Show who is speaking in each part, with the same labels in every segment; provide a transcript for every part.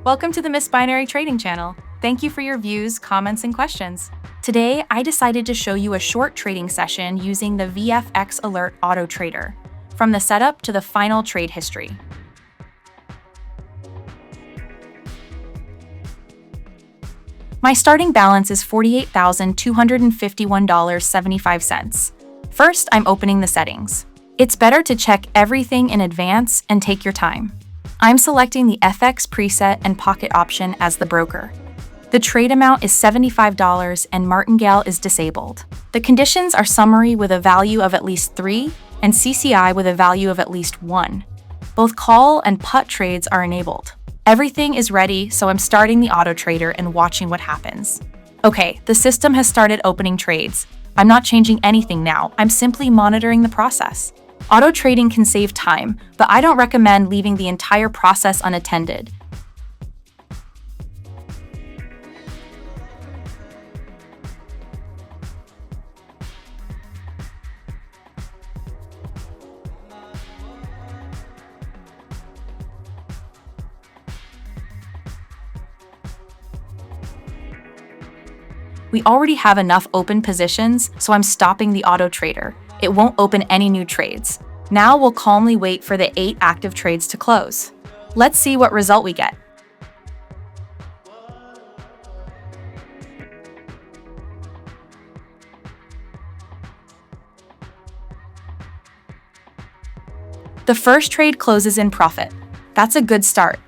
Speaker 1: Welcome to the Miss Binary Trading channel. Thank you for your views, comments, and questions. Today, I decided to show you a short trading session using the vfxAlert Auto Trader, from the setup to the final trade history. My starting balance is $48,251.75. First, I'm opening the settings. It's better to check everything in advance and take your time. I'm selecting the FX preset and pocket option as the broker. The trade amount is $75 and martingale is disabled. The conditions are summary with a value of at least 3 and CCI with a value of at least 1. Both call and put trades are enabled. Everything is ready, so I'm starting the auto trader and watching what happens. Okay, the system has started opening trades. I'm not changing anything now, I'm simply monitoring the process. Auto trading can save time, but I don't recommend leaving the entire process unattended. We already have enough open positions, so I'm stopping the auto trader. It won't open any new trades. Now we'll calmly wait for the 8 active trades to close. Let's see what result we get. The first trade closes in profit. That's a good start.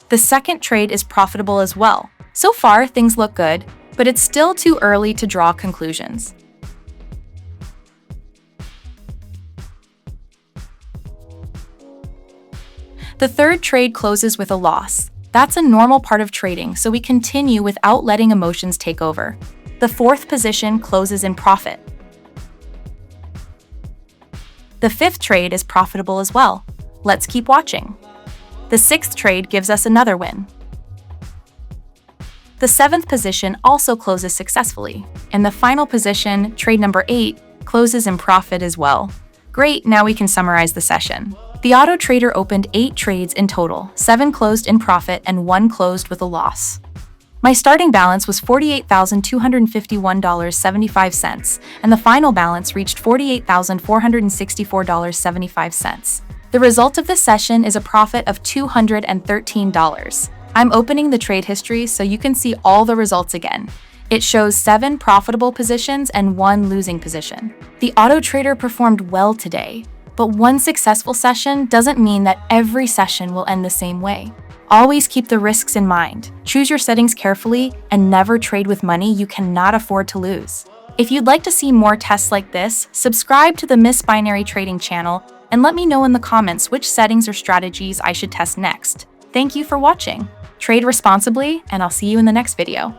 Speaker 1: The second trade is profitable as well. So far, things look good, but it's still too early to draw conclusions. The third trade closes with a loss. That's a normal part of trading, so we continue without letting emotions take over. The fourth position closes in profit. The fifth trade is profitable as well. Let's keep watching. The sixth trade gives us another win. The seventh position also closes successfully. And the final position, trade number 8, closes in profit as well. Great, now we can summarize the session. The auto trader opened 8 trades in total, 7 closed in profit and 1 closed with a loss. My starting balance was $48,251.75, and the final balance reached $48,464.75. The result of the session is a profit of $213. I'm opening the trade history so you can see all the results again. It shows 7 profitable positions and 1 losing position. The auto trader performed well today, but one successful session doesn't mean that every session will end the same way. Always keep the risks in mind. Choose your settings carefully and never trade with money you cannot afford to lose. If you'd like to see more tests like this, subscribe to the Miss Binary Trading channel and let me know in the comments which settings or strategies I should test next. Thank you for watching. Trade responsibly, and I'll see you in the next video.